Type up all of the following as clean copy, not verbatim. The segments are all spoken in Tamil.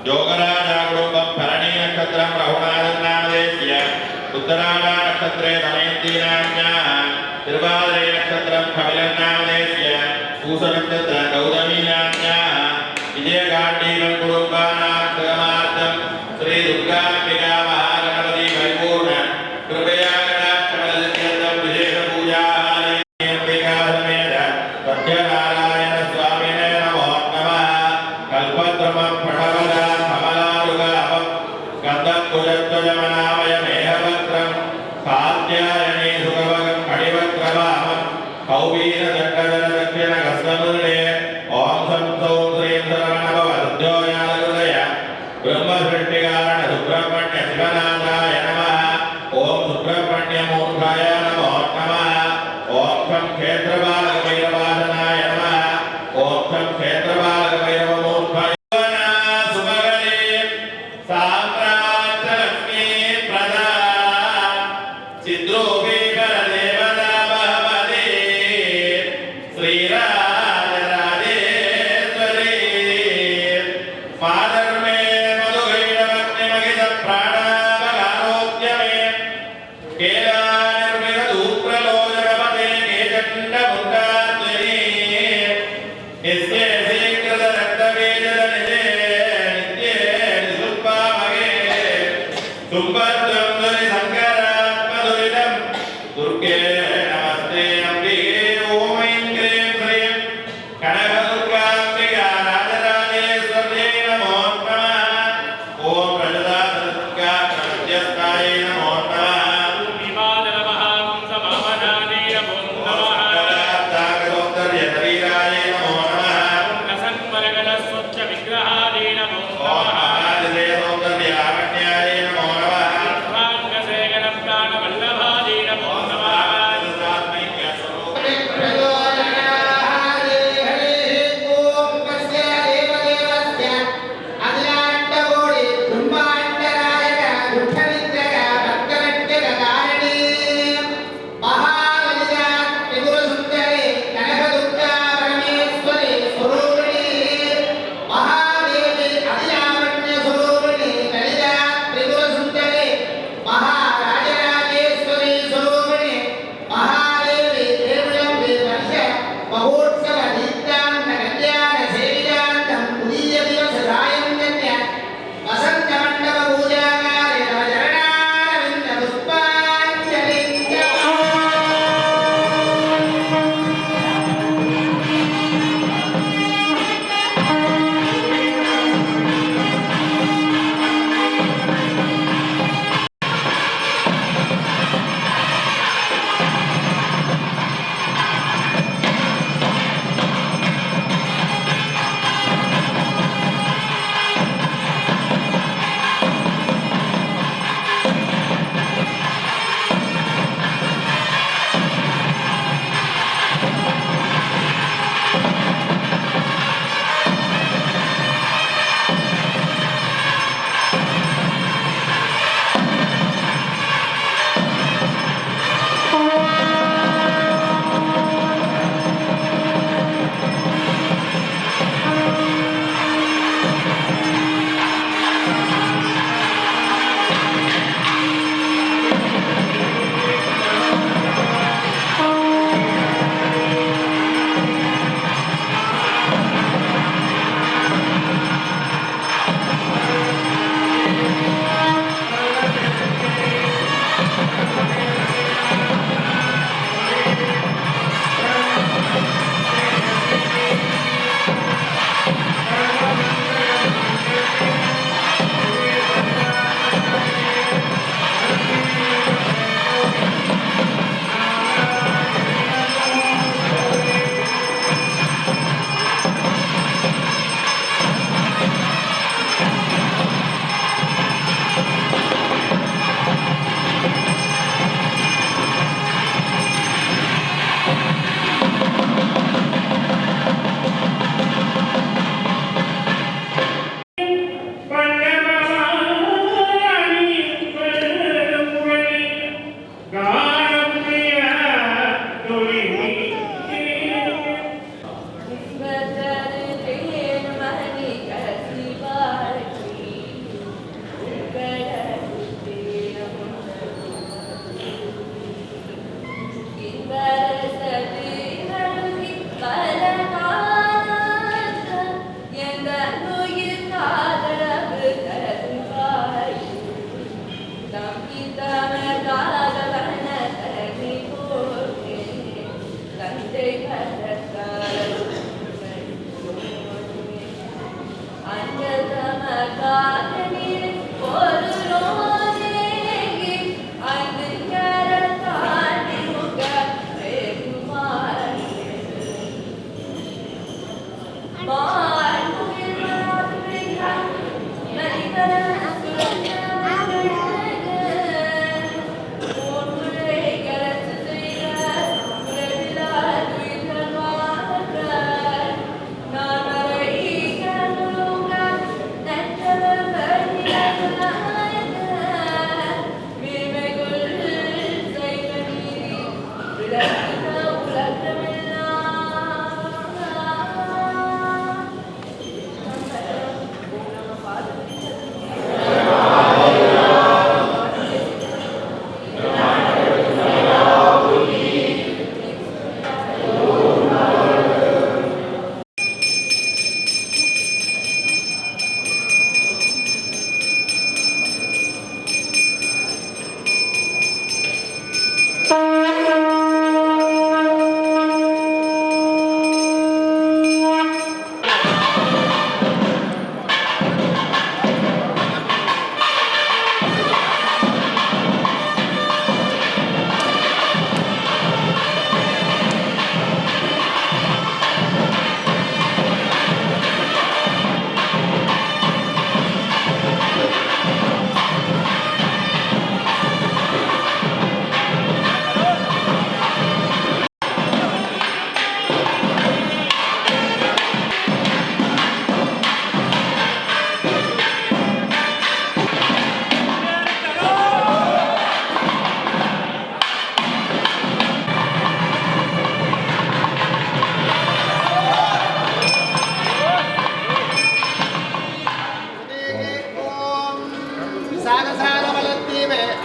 योगराजागुरुकं भरणी नक्षत्रं रहुणारन्नामदेश्य उत्तरायण नक्षत्रे दमयन्ती नाम्न्याः तिरुवादिरे नक्षत्रं कपिलन्नामदेश्य पूष नक्षत्र गौतमी नाम्न्याः विजयकाण्डीकं कुटुम्बानां कृतमार्थं श्री दुर्गाम्बिका महागणपति परिपूर्ण कृपया कटाक्षफलसिद्ध्यर्थं विशेष पूजाहारम्बिका समेत सत्यनारायण स्वामिने नमो नमः कल्पद्रुमं प्रणवदा कमलारुगापं गन्धं कुजध्वजमनामयमेहवक्त्रं कात्यायनी सुखभगं कणिवक्त्रवामं कौवीरदण्डधरदक्षिणहस्तमुद्रे ॐ सं सौं श्रीं शरणभवद्योयालहृदय ब्रह्मसृष्टिकारण सुब्रह्मण्य शिवनाथाय नमः ॐ सुब्रह्मण्यमूर्धाय नमो नमः ॐ शं क्षेत्रपालकभैरवासनाय नमः ॐ शं क्षेत्रपालकभैरवमूर्धाय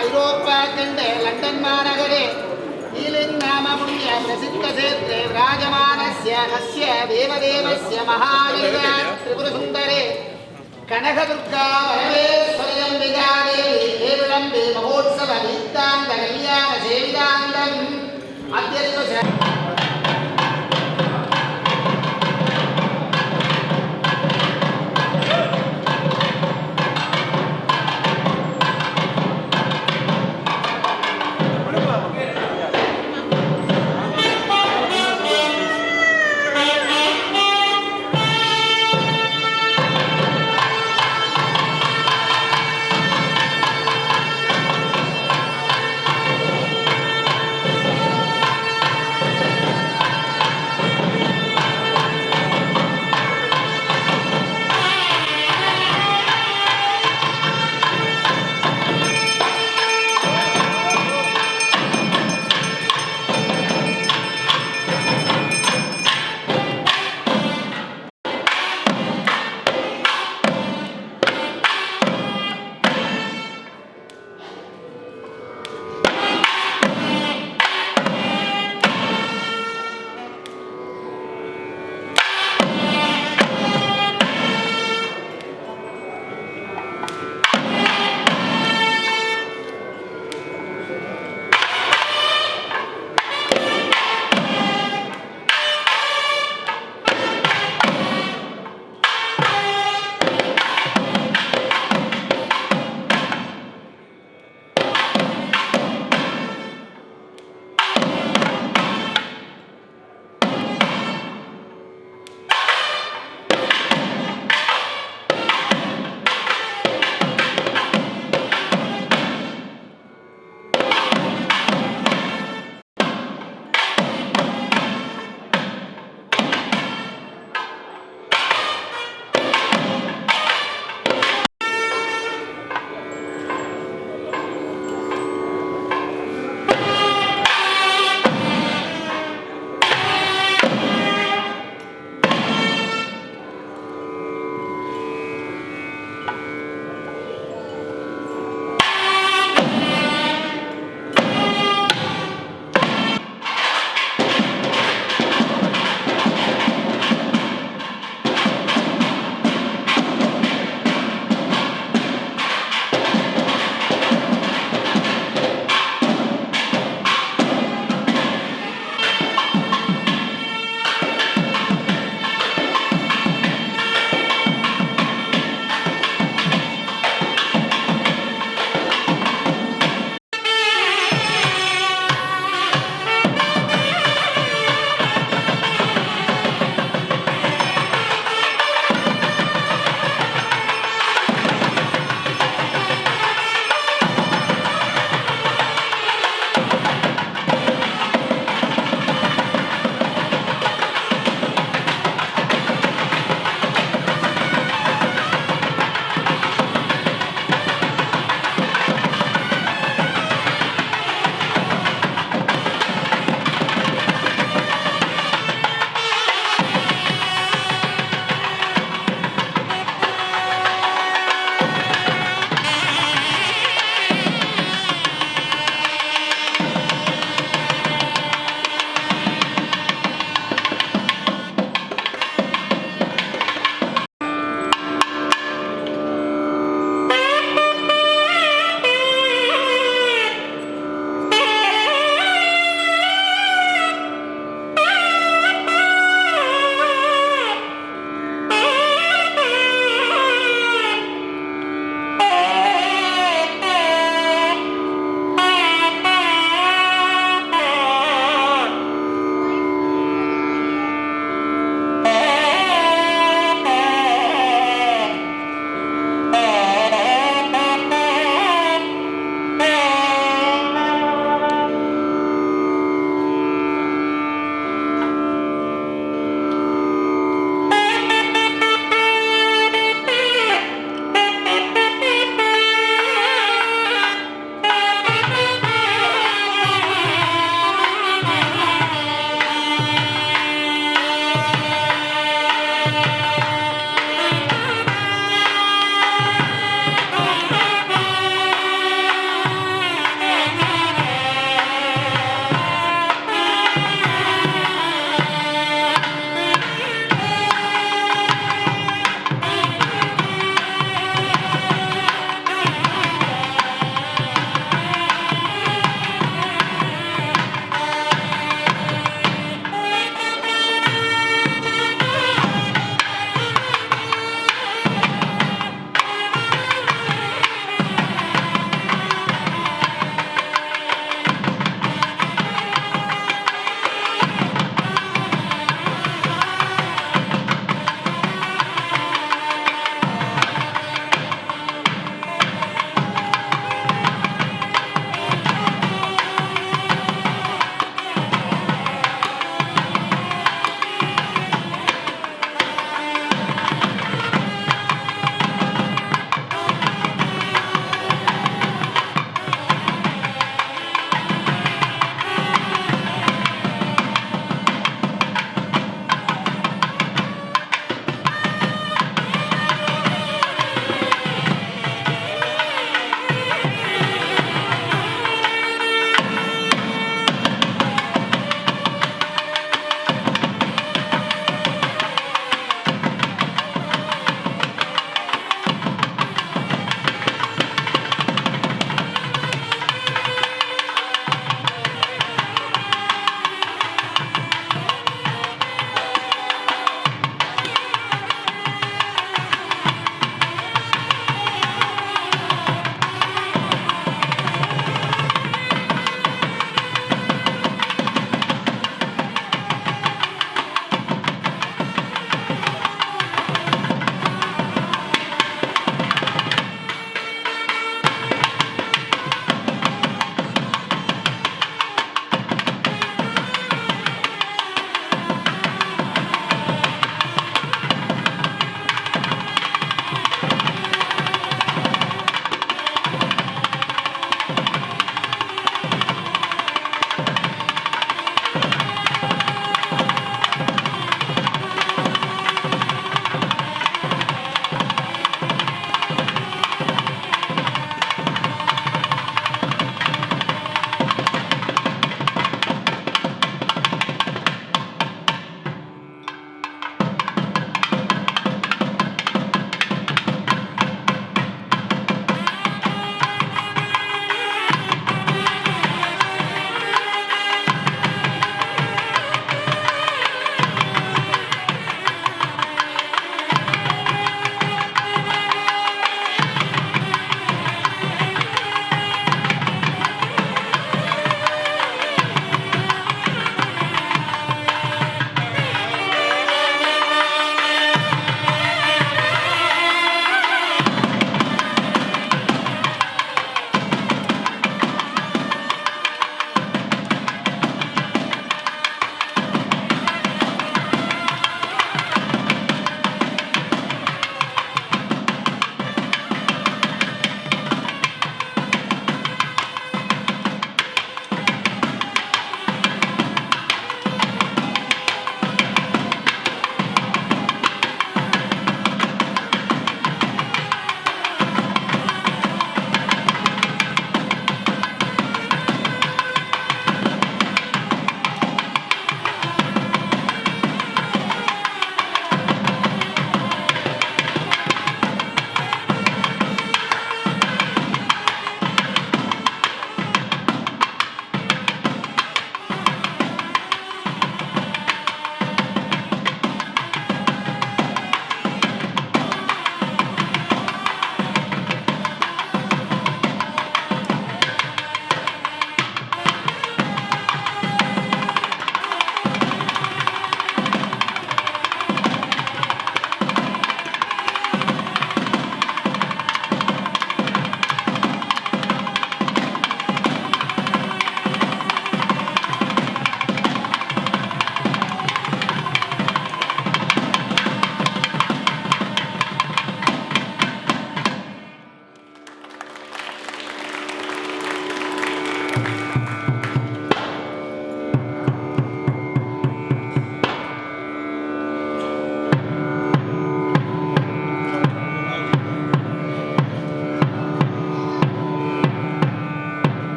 ऐरोप्याखण्डे लण्डन् महानगरे ईलिङ्ग् नाम पुण्य प्रसिद्धक्षेत्रे विराजमानस्य अस्य देवदेवस्य महावीर्या त्रिपुरसुन्दरे कनकदुर्गा परमेश्वर्यम्बिका देवी देवलम्बे महोत्सव गीतान्त कल्याण सेवितान्तम् अद्य दिवस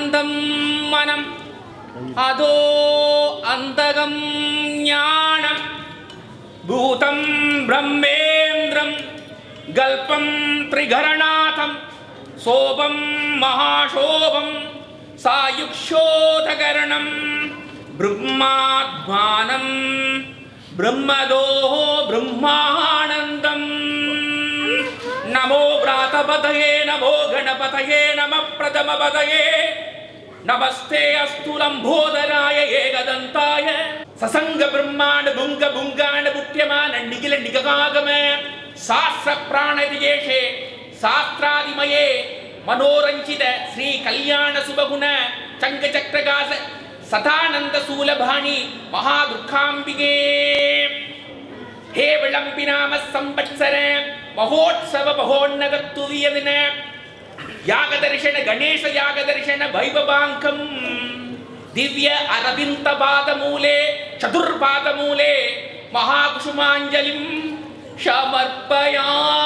शान्तं मनम् अधो अन्तगं ज्ञानं भूतं ब्रह्मेन्द्रं गल्पं त्रिघरनाथं सोपं महाशोभं सायुक्षोधकरणं ब्रह्माध्मानं ब्रह्मदोः ब्रह्मानन्दं नमो व्रातपतये नमो गणपतये नमः प्रथमपतये नमस्ते अस्तु लंबोदराय एकदंताय ससंग ब्रह्मांड भुंग भुंगांड मुख्यमान निखिल निगगागम शास्त्र प्राणदियेशे शास्त्रादिमये मनोरंजित श्री कल्याण सुभगुण चंग चक्रगास सदानंद सूलभाणी महादुर्गांबिके हे विलंबिनाम संवत्सर महोत्सव महोन्नतत्तुवियदिन यागदर्शन गणेश यागदर्शन वैभवांकं दिव्य अरविंद पादमूले चतुर्पादमूले महाकुसुमांजलिं समर्पयामि।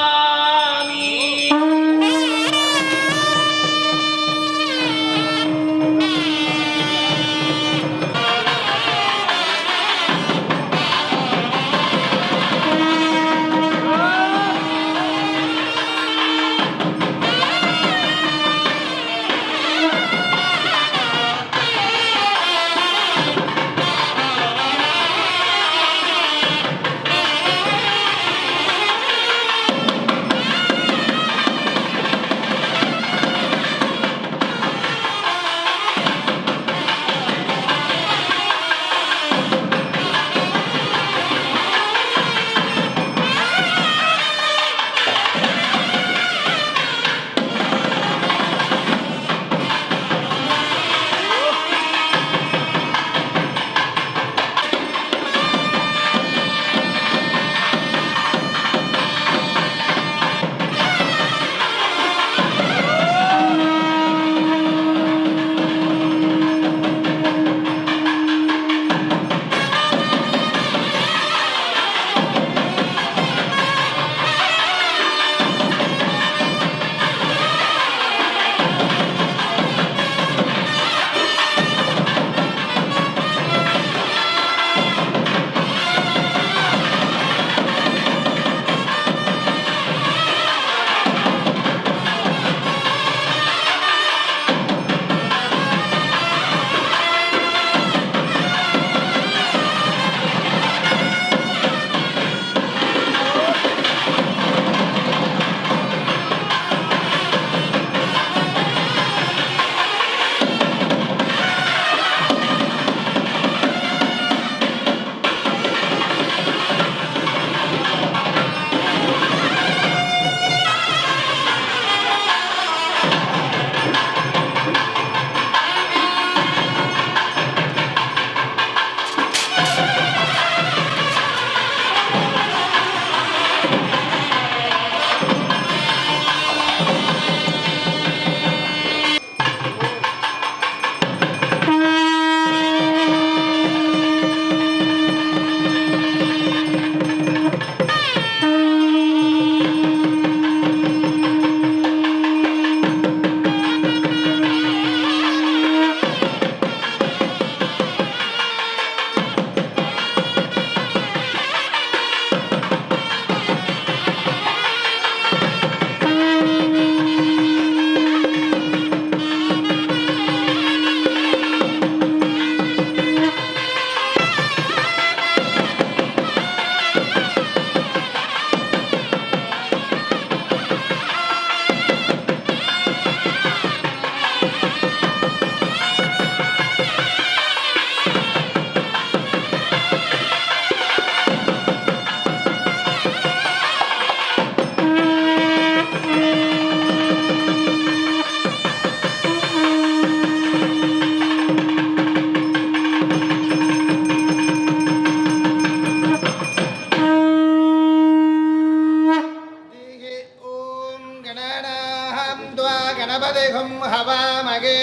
गणपतिहुं हवामगे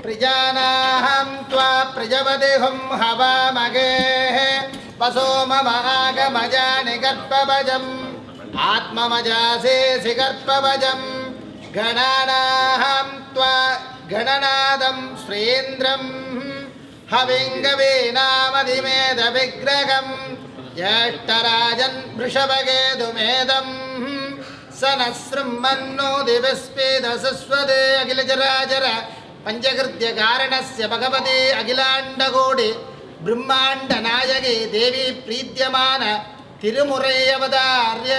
प्रजानाहं त्वा प्रजपतिहुं हवामगे वसो मम आगमजानि गर्पवजम् आत्ममजासे गर्पवजम् गणानाहं त्वा गणना महेन्द्रं हविङ्गवीनामधिमेधविग्रहं ज्येष्ठराजन् वृषभकेतुमेदं सनसृम्मन्नोदिविस्पेदसस्वदे अखिलचराचर पञ्चकृत्यकारणस्य भगवते अखिलाण्डकोटि ब्रह्माण्डनायकी देवी प्रीत्यमान तिरुमुरै अवतार्य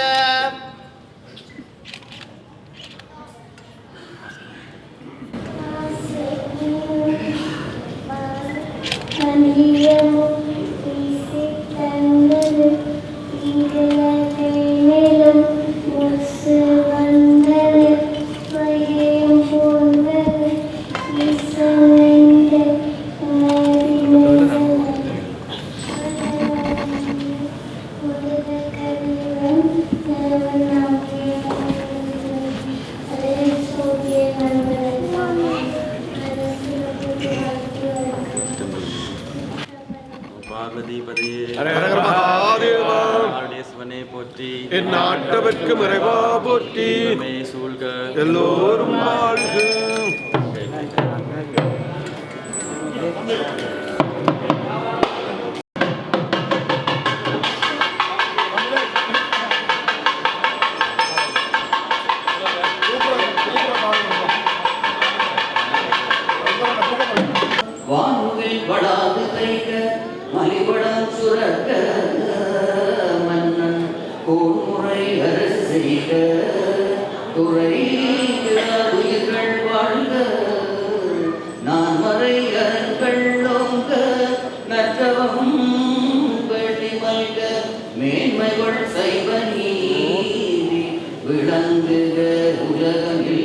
நாட்டவர்க்கு மறைவா போற்றி எல்லோரும் வாழ்க. வானுவில் வளாது தைக்க மலிபடம் சுரக்க மன்னன் கோன்முறை அரசு செய்க துறை உயிர்கள் வாழ்க நான் மறை அரண்கள் ஓங்க நற்றவம் வெள்ளி மல்க மேன்மைகள் சைவ நீதி விளங்குக உலகமில்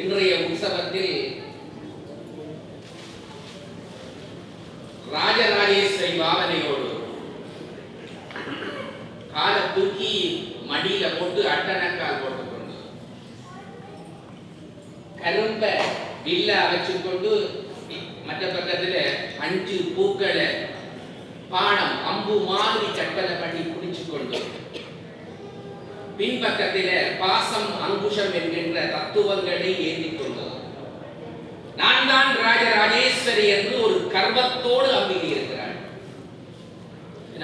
இன்றைய உற்சவத்தில் ராஜராஜேஸ்வரி பாவனையோடு காலை தூக்கி மடியில போட்டு அட்டனக்கால் போட்டுக்கொண்டு கரும்ப வில்ல வச்சுக்கொண்டு மற்ற பக்கத்துல 5 பூக்களை பானம் அம்பு மாதிரி கற்பனை பண்ணி குடிச்சு கொண்டு பின்பக்கத்தில பாசம் அங்குஷம் என்கின்ற தத்துவங்களை ஏந்திக் கொண்டு நான் தான் ராஜராஜேஸ்வரி என்று ஒரு கர்வத்தோடு அம்பிகை இருக்கிறாள்.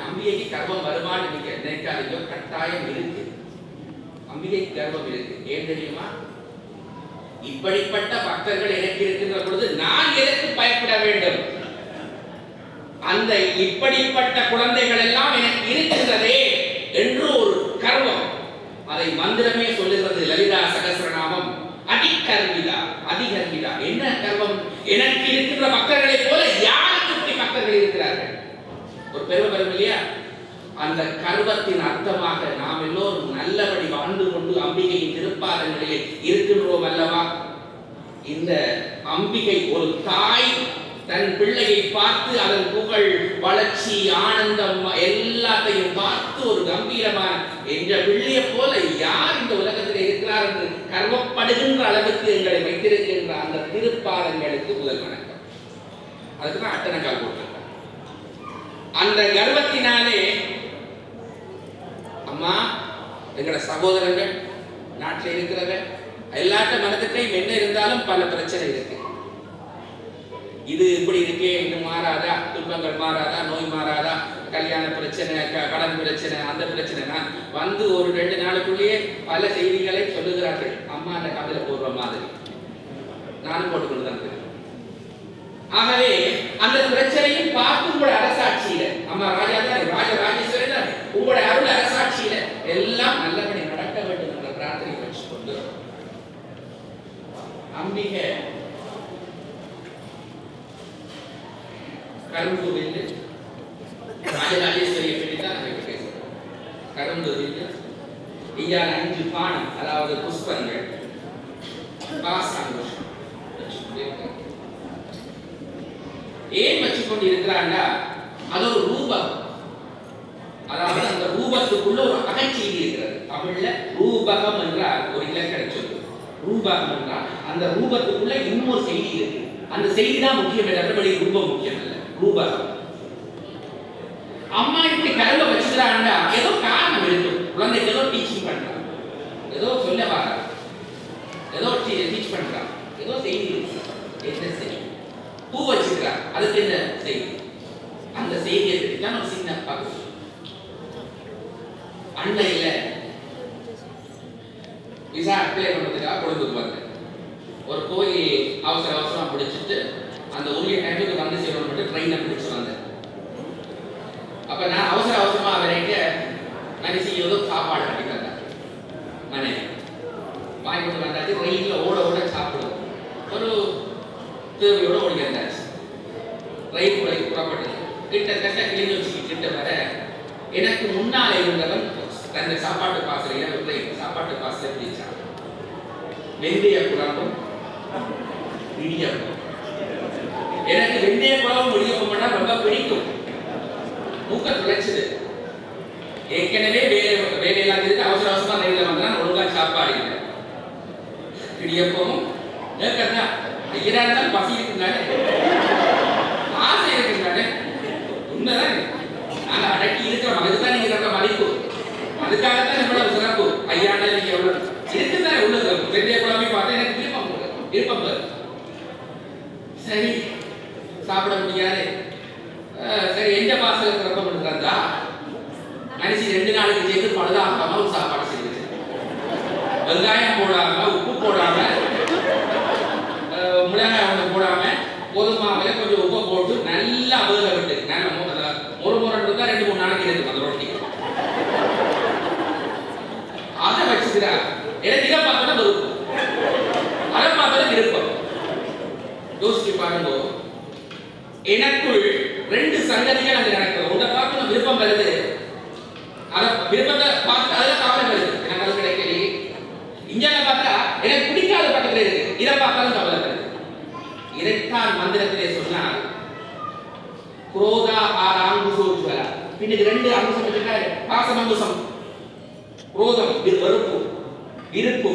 அம்பிகைக்கு கர்வம் வருமானு நீங்க நினைக்காதீங்க, கட்டாயம் இருக்கு. அம்பிகைக்கு கர்வம் இருக்கு. ஏன் தெரியுமா? இப்படிப்பட்ட பக்தர்கள் எனக்கு இருக்கின்ற பொழுது நான் எதற்கு பயப்பட வேண்டும்? அந்த இப்படிப்பட்ட குழந்தைகள் எல்லாம் எனக்கு இருக்கின்றதே என்று ஒரு கர்வம். அதை மந்திரமே சொல்லுகிறது. லலிதா சகஸ்ரநாமம் அதிகர்விதா அதிகர்விதா. என்ன கர்வம்? எனக்கு இருக்கின்ற பக்தர்களை போல யாருக்கு இப்படி பக்தர்கள் இருக்கிறார்கள்? ஒரு பெருமை பெறும் இல்லையா? அந்த கர்வத்தின் அர்த்தமாக நாம் எல்லோரும் நல்லபடி வாழ்ந்து கொண்டு அம்பிகையின் திருப்பாதங்களிலே இருக்கின்றோம் அல்லவா? இந்த அம்பிகை ஒரு தாய் தன் பிள்ளையை பார்த்து அதன் புகழ் வளர்ச்சி ஆனந்தம் எல்லாத்தையும் பார்த்து ஒரு கம்பீரமான என்ற பிள்ளையை போல யார் இந்த உலகத்தில் இருக்கிறார் என்று கர்வப்படுகின்ற அளவுக்கு எங்களை வைத்திருக்கின்ற அந்த திருப்பாதங்களுக்கு முதல் வணக்கம். அதுக்குதான் அட்டனக்கால் போட்டிருக்காங்க. அந்த கர்வத்தினாலே அம்மா எங்களோட சகோதரர்கள் நாட்டில் இருக்கிறவங்க எல்லாட்ட மனத்துக்கையும் என்ன இருந்தாலும் பல பிரச்சனை இருக்கு. இது இப்படி இருக்கே, இன்னும் மாறாதா, துன்பங்கள் மாறாதா, நோய் மாறாதா, கல்யாண பிரச்சனை, கடன் பிரச்சனை, அந்த பிரச்சனை. நான் வந்து ஒரு 2 நாளுக்குள்ளேயே பல செய்திகளை சொல்லுகிறார்கள். அம்மா அந்த கதையில போடுற மாதிரி நானும் போட்டுக்கொண்டு தான் இருக்கேன். ஆகவே அந்த பிரச்சனையும் பார்த்து உங்களோட அரசாட்சியில அம்மா ராஜா தான், ராஜராஜேஸ்வரி தான், உங்களோட அருள் அரசாட்சியில எல்லாம் நல்லபடி நடக்க வேண்டும் என்ற பிரார்த்தனை வச்சுக்கொண்டு அம்பிகை கரும்பு வில்லு ராஜராஜேஸ்வரியை பற்றி தான் நம்ம பேசுறோம். கரும்பு வில்லு இங்கான 5 பானம், அதாவது புஷ்பங்கள், பாசாங்குஷம் ஏன் வச்சுக்கொண்டு இருக்கிறாண்டா, அது ஒரு ரூபம். அதாவது அந்த ரூபத்துக்குள்ள ஒரு அகச்செய்தி இருக்கிறது. தமிழ்ல ரூபகம் என்றால் ஒரு இலக்கண சொல்லு. ரூபகம் என்றால் அந்த ரூபத்துக்குள்ள இன்னொரு செய்தி இருக்கு. அந்த செய்தி தான் முக்கியம், மற்றபடி ரூபம் முக்கியம் அல்ல. ரூபகம். அம்மா இப்படி கருவை வச்சுக்கிறாண்டா ஏதோ காரணம் இருக்கு. குழந்தைக்கு ஏதோ டீச்சிங் பண்றான், ஏதோ சொல்ல வர, ஏதோ டீச் பண்றான், ஏதோ செய்தி இருக்கு. என்ன செய்தி? பூ வச்சுக்கிறார், அதுக்கு என்ன செய்தி? அந்த செய்தியை பற்றிதான் ஒரு சின்ன பகுதி. அண்டையில விசா அப்ளை பண்றதுக்காக கொழும்புக்கு வந்தேன். ஒரு கோயில் அவசர அவசரமா பிடிச்சிட்டு அந்த உரிய டைமுக்கு வந்து சேரணும் ட்ரெயினை பிடிச்சு வந்தேன். அப்ப நான் அவசர அவசரமா அவரைக்கு மனுஷி ஏதோ சாப்பாடு கட்டி தந்தார். மனைவி வாங்கி கொண்டு வந்தாச்சு. ரயில்ல ஓட ஓட சாப்பிடுவோம். ஒரு தேவையோட ஓடி வந்தாச்சு. ரயில் புறப்பட்டது. கிட்டத்தட்ட கிளிநொச்சி கிட்ட வர எனக்கு முன்னாலே இருந்தவன் தந்த சாப்பாட்டு பாசறையில சாப்பாட்டு பாசலை பிடிச்சான். வெந்தய குழம்பும் இடியப்பம். எனக்கு வெந்தய குழம்பும் இடியப்பம்னா ரொம்ப பிடிக்கும். மூக்க துளைச்சது. ஏற்கனவே வேலையெல்லாம் இருந்து அவசர அவசரமா ரயில்ல வந்தான். ஒழுங்கா சாப்பாடு இல்லை. இடியப்பமும் ஏற்கனவே ஐயரா இருந்தாலும் பசி இருக்குங்கானே, ஆசை இருக்குங்கானே. உண்மைதான். நாங்க அடக்கி இருக்கிறோம். அதுக்குதான் நீங்க ரொம்ப மதிப்பு. அதுக்காகத்தான் நம்மளோட சிறப்பு. ஐயாண்ட நீங்க எவ்வளவு இருக்குதான் உள்ளது. வெந்தய குழம்பை பார்த்தா எனக்கு விருப்பம் வரும். சரி சாப்பிட முடியாது. சரி எந்த பாசலுக்கு ரொம்ப பண்ணுறா மனுஷி 2 நாளுக்கு சேர்த்து பழுதாகாம ஒரு சாப்பாடு செய்யுது. வெங்காயம் போடாம, உப்பு போடாம, மிளகாய் ஒன்று போடாம, கோதுமாவில கொஞ்சம் உப்பை போட்டு நல்லா வேக விட்டு ஒரு முறை இருந்தா 2-3 நாளைக்கு இருக்கு அந்த ரொட்டி. அதை வச்சுக்கிறார். எனக்கு இதை பார்த்தோன்னா விருப்பம், அதை பார்த்தோன்னா விருப்பம். யோசிச்சு பாருங்க. எனக்குள் 2 சங்கதிகள் அங்க நடக்குது. உன்னை பார்த்து விருப்பம் வருது. அதை விருப்பத்தை பார்த்து அதில் காவல் வருது. எனக்கு அது கிடைக்கலையே. இங்கே பார்த்தா எனக்கு பிடிக்காத பக்கத்துல இருக்கு. இதை பார்த்தாலும் கவலை வருது. இதைத்தான் மந்திரத்திலே சொன்னார், குரோதா ஆராங்குசோஜ்வலா. பின்னுக்கு 2 அங்குசம் இருக்காரு, பாசம் அங்குசம், குரோதம் வெறுப்பு, இருப்பு.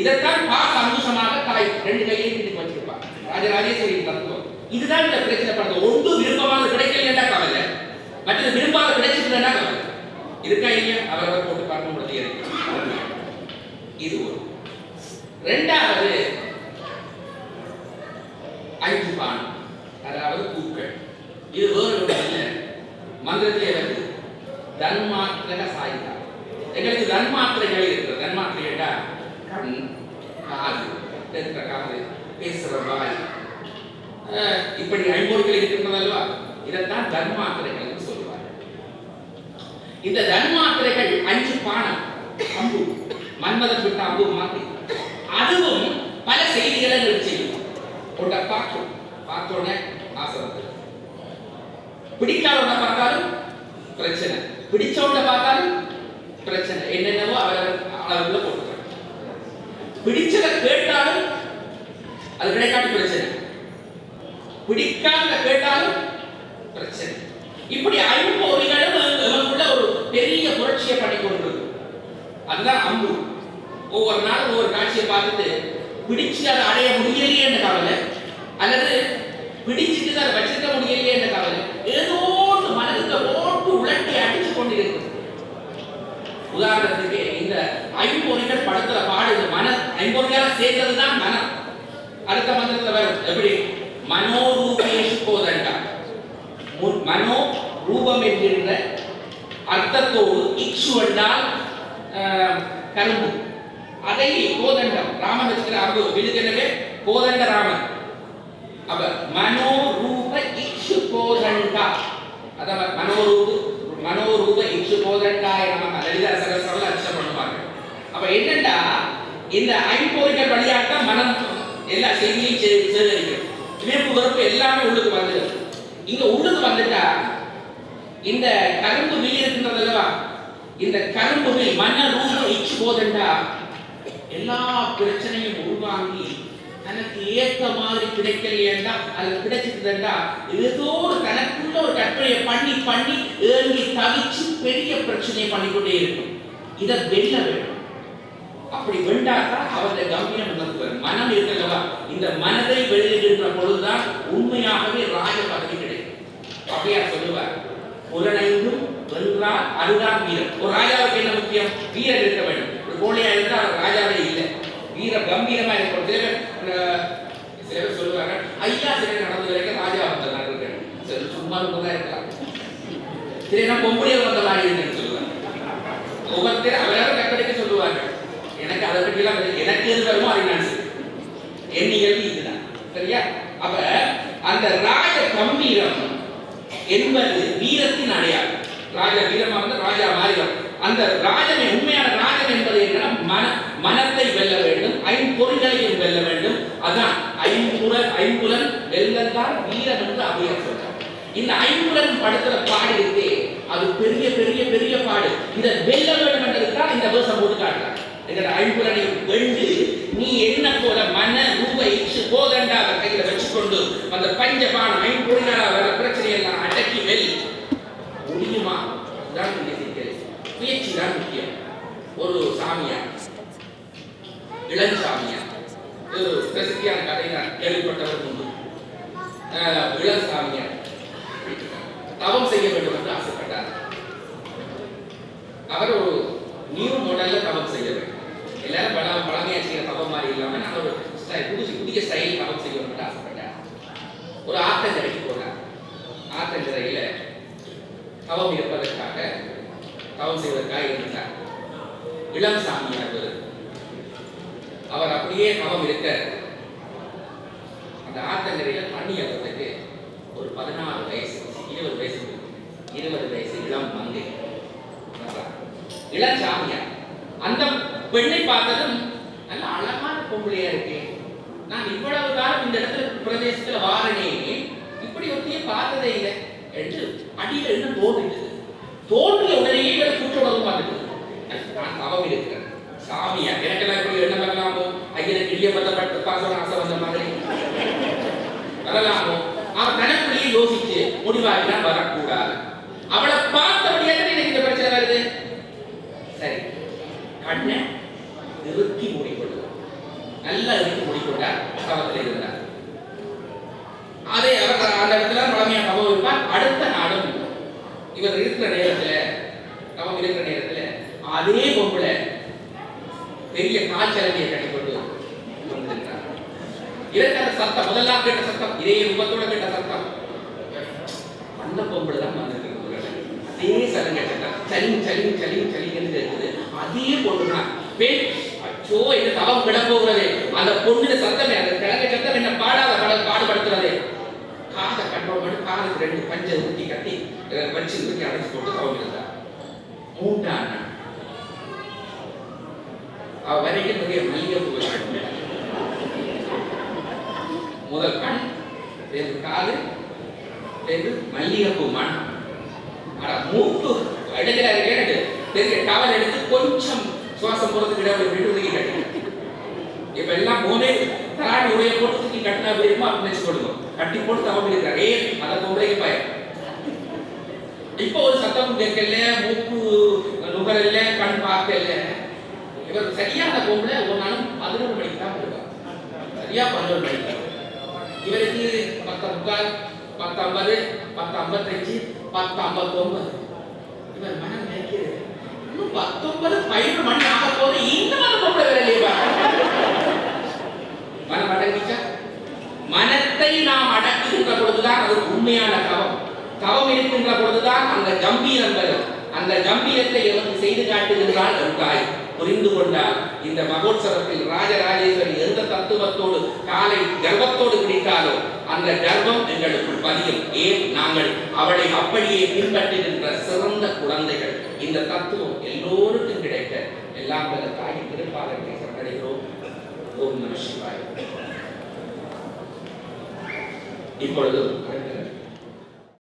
இதைத்தான் பாச அங்குசமாக தாய் 2 கையிலே பின்னுக்கு வச்சிருப்பார். ராஜராஜேஸ்வரி தத்துவம் இதுதான் இந்த பிரச்சனை பண்றது. ஒன்று விருப்பமாக கிடைக்கலையா கவலை, மற்றது விரும்பாத கிடைச்சிருந்தா கவலை. இருக்கா இல்லையா அவரவர் போட்டு பார்க்க முடியாது. இது ஒரு. இரண்டாவது ஐந்துபான், அதாவது பூக்கள். இது வேறு மந்திரத்திலே வருது. தன்மாத்திரக சாயிதா. எங்களுக்கு தன்மாத்திரைகள் இருக்கிறது. தன்மாத்திரைகள்டா கண், காது, தென்ற காது, பேசுற வாய், இப்படி ஐம்பொருட்கள் இருக்கின்றது அல்லவா? இதைத்தான் தன்மாத்திரைகள் சொல்லுவாங்க. இந்த தன்மாத்திரைகள் 5 பானம், அம்பு, மன்மதன் விட்ட அம்பு மாதிரி. அதுவும் பல செய்திகளை செய்யும். ஒன்றை பார்த்தோன்னே ஆசை, பிடிக்காதவனை பார்த்தாலும் பிரச்சனை, பிடிச்சவனை பார்த்தாலும் பிரச்சனை. என்னென்னவோ அளவுல போட்டுக்கிறாங்க. பிடிச்சதை கேட்டாலும் அது கிடைக்காத பிரச்சனை, பிடிக்காத கேட்டாலும் பிரச்சனை. இப்படி ஐம்பொறிகளும் நமக்குள்ள ஒரு பெரிய புரட்சியை பண்ணி கொண்டிருக்கு. அதுதான் அம்பு. ஒவ்வொரு நாளும் ஒவ்வொரு காட்சியை பார்த்துட்டு பிடிச்சு அதை அடைய முடியலையே என்ற கவலை, அல்லது பிடிச்சிட்டு அதை வச்சிருக்க முடியலையே என்ற கவலை, ஏதோ ஒரு மனதுக்கு போட்டு உலட்டி அடிச்சு கொண்டிருக்கு. உதாரணத்துக்கு இந்த ஐம்பொறிகள் படத்துல பாடு, இந்த மன ஐம்பொறிகளை சேர்ந்ததுதான் மனம். அடுத்த மந்திரத்துல வரும் எப்படி, மனோரூபேஷு கோதண்டா. மனோ ரூபம் என்கின்ற அர்த்தத்தோடு இக்ஷு என்றால் கரும்பு, அதை கோதண்டம், ராமன் வச்சுக்கிற அம்பு விழுகனவே கோதண்ட ராமன். அப்ப மனோரூப இக்ஷு கோதண்டா, அதாவது மனோரூப இக்ஷு கோதண்டாய நமக லலிதா சகஸ்ரவல அர்ச்சனை பண்ணுவாங்க. அப்ப என்னண்டா, இந்த ஐம்பொறிகள் வழியாக மனம் எல்லா செய்தியும் சேகரிக்கும். விருப்பு வெறுப்பு எல்லாமே உள்ளுக்கு வந்துடும். இங்க உள்ளுக்கு வந்துட்டா இந்த கரும்பு வில் இருக்கின்றது அல்லவா, இந்த கரும்பு வில் மன ரூப இச்சு போதண்டா எல்லா பிரச்சனையும் உருவாங்கி தனக்கு ஏற்ற மாதிரி கிடைக்கலையா, அது கிடைச்சிருந்தா ஏதோ ஒரு தனக்குள்ள ஒரு கற்பனையை பண்ணி பண்ணி ஏங்கி தவிச்சு பெரிய பிரச்சனையை பண்ணிக்கொண்டே இருக்கும். இதை வெல்ல வேண்டும். அப்படி வெண்டாதான் அவருடைய கம்பீரம் நமக்கு வரும். மனம் இருக்கல்லவா, இந்த மனதை வெளியிடுகின்ற பொழுதுதான் உண்மையாகவே ராஜ பதவி கிடைக்கும். அப்படியா சொல்லுவார், புலனைந்தும் வென்றால் அதுதான் வீரம். ஒரு ராஜாவுக்கு என்ன முக்கியம்? வீரர் இருக்க வேண்டும். ஒரு கோழையா இருந்தால் அவர் ராஜாவே இல்லை. வீர கம்பீரமா இருக்கும். சில பேர் சொல்லுவாங்க, ஐயா சிலை நடந்து வரைக்கும் ராஜா வந்ததாக இருக்கணும். சரி, சும்மா தான் இருக்கலாம். சில பொம்புடைய வந்த மாதிரி இருக்குன்னு சொல்லுவாங்க. ஒவ்வொருத்தர் அவரால் கட்டளைக்கு சொல்லுவாங்க. எனக்கு அதை பற்றிலாம் எனக்கு எது வருமோ அதை நான் செய்வேன். எண்ணியல் இதுதான். சரியா? அப்ப அந்த ராஜ கம்பீரம் என்பது வீரத்தின் அடையாளம். ராஜா வீரமா வந்து ராஜா மாறிவார். அந்த ராஜனை, உண்மையான ராஜன் என்பது என்னன்னா மனத்தை வெல்ல வேண்டும், ஐம்பொறிகளையும் வெல்ல வேண்டும். அதான் ஐம்புலன் வெல்லத்தான் வீரம் என்று அப்படியே சொல்றார். இந்த ஐம்புலன் படத்துல பாடு இருக்கே, அது பெரிய பெரிய பெரிய பாடு. இதை வெல்ல வேண்டும் என்றதுதான் இந்த வேஷம் போட்டு காட்டுறாங்க. என்ற ஐம்புலனை வென்று நீ என்ன போல மன ரூப இச்சு போதண்டாவை கையில வச்சுக்கொண்டு அந்த பஞ்சபானம் ஐம்பொறிகளாக வர பிரச்சனையெல்லாம் அடக்கி வெல் முடியுமா? முயற்சி தான் முக்கியம். ஒரு சாமியார், இளஞ்சாமியார், பிரசித்தியான கதை நான் கேள்விப்பட்டவர் உண்டு. இளஞ்சாமியார் தவம் செய்ய வேண்டும் என்று ஆசைப்பட்டார். அவர் ஒரு நியூ மாடல்ல தவம் செய்ய வேண்டும். எல்லாரும் பழமையா செய்யற தவம் மாதிரி இல்லாம நான் ஒரு புதிய ஸ்டைல் தவம் செய்ய வேண்டும் என்று ஆசைப்பட்டார். ஒரு ஆத்தங்கரைக்கு போனார். ஆத்தங்கரையில தவம் இருப்பதற்காக, தவம் செய்வதற்காக இருந்தார். இளம் சாமியார் அவர் அப்படியே தவம் இருக்க அந்த ஆத்தங்கரையில தண்ணி ஏற்பதற்கு ஒரு 16 வயசு 20 வயசு இளம் மங்கை, இளம் சாமியார். அந்த பெண்ணை பார்த்ததும் நல்ல அழகான பொம்பளையா இருக்கு, நான் இவ்வளவு காலம் இந்த இடத்துல பிரதேசத்துல வாரனே, இப்படி ஒருத்தையே பார்த்ததே இல்லை என்று அடியில் என்ன தோன்றிட்டது. தோன்றிய உடனே கூட்டுறவு வந்துட்டு நான் தவம் இருக்கிறேன் சாமியா, எனக்கெல்லாம் இப்படி என்ன பண்ணலாமோ, பையனுக்கு இடியப்பட்ட பாசம் ஆசை வந்த மாதிரி வரலாமோ? அவன் தனக்குள்ளேயே யோசிச்சு முடிவாகினா வரக்கூடாது. அவளை பார்த்தபடியாக எனக்கு இந்த பிரச்சனை வருது. சரி, கண்ணை நிறுத்தி மூடிக்கொள்ளும், நல்லா இறுக்கி மூடிக்கொண்டார். தவத்தில் இருந்தார். அதே அவர் அந்த இடத்துல பழமையா தவம் இருப்பார். அடுத்த நாளும் இவர் இருக்கிற நேரத்துல, தவம் இருக்கிற நேரத்துல அதே பொம்பளை பெரிய காய்ச்சலங்கியை கட்டிக்கொண்டு வந்திருக்கிறார். இதற்கு அந்த சத்தம், முதலாம் கேட்ட சத்தம், இதே ரூபத்தோட கேட்ட சத்தம், அந்த பொம்பளை தான் வந்திருக்கிறது. அதே சலங்கை சத்தம், சலிங் சலிங் சலிங் சலிங் என்று இருக்குது. அதே பொண்ணுதான் பெண். அச்சோ, என்ன தவம் கிடப்போகிறது. அந்த பொண்ணு சத்தமே, அந்த கிழங்கை சத்தம் என்ன பாடுபடுத்துறது. காதை கண்ட்ரோல் பண்ணி காலுக்கு 2 பஞ்சை ஊட்டி கட்டி வச்சு ஊட்டி அடைச்சு போட்டு தவம் இருந்தார். 3ஆம் நாள் அவ வரைக்கும் நிறைய மல்லிகைப்பூ முதல் கண், காது, மல்லிகைப்பூ மண். மூக்கு இடத்துல கேட்டு பெரிய டவல் எடுத்து கொஞ்சம் சுவாசம் போறதுக்கு இடம் விட்டு கட்டி இப்ப எல்லாம் போனே தராடி உடைய போட்டு தூக்கி கட்டினா போயிருமா அப்படின்னு கொடுக்கும். கட்டி போட்டு தவம் இருக்கிறார். அதை பொம்பளைக்கு பயம். இப்ப ஒரு சத்தம் கேட்கல, மூக்கு நுகரல, கண் பார்க்கல. இவர் சரியா அந்த பொம்பளை ஒரு நாளும் 11 மணிக்கு தான் போடுவார். சரியா 11 மணிக்கு. இவருக்கு 10:45, 10:50, 10:55, 10:59. இவர் மனம் நினைக்கிறது, இன்னும் 19, 12 மணி ஆக போது இன்னும் அந்த பொம்பளை வரலையே. மனம் அடங்கிச்சா? மனத்தை நாம் அடக்குகின்ற பொழுதுதான் அது உண்மையான தவம். தவம் இருக்கின்ற பொழுதுதான் அந்த கம்பீரம் வரும். அந்த கம்பீரத்தை எவருக்கு செய்து காட்டுகிறாள் என்றாய் புரிந்து கொண்டால் இந்த மகோத்சவத்தில் ராஜராஜேஸ்வரி எந்த தத்துவத்தோடு காலை கர்வத்தோடு பிடித்தாலோ அந்த கர்வம் எங்களுக்குள் பதியும். ஏன்? நாங்கள் அவளை அப்படியே பின்பற்றுகின்ற சிறந்த குழந்தைகள். இந்த தத்துவம் எல்லோருக்கும் கிடைக்க எல்லாம் வல்ல தாயின் திருப்பாதத்தை சரணடைகிறோம். ஓம் நம சிவாய. இப்பொழுது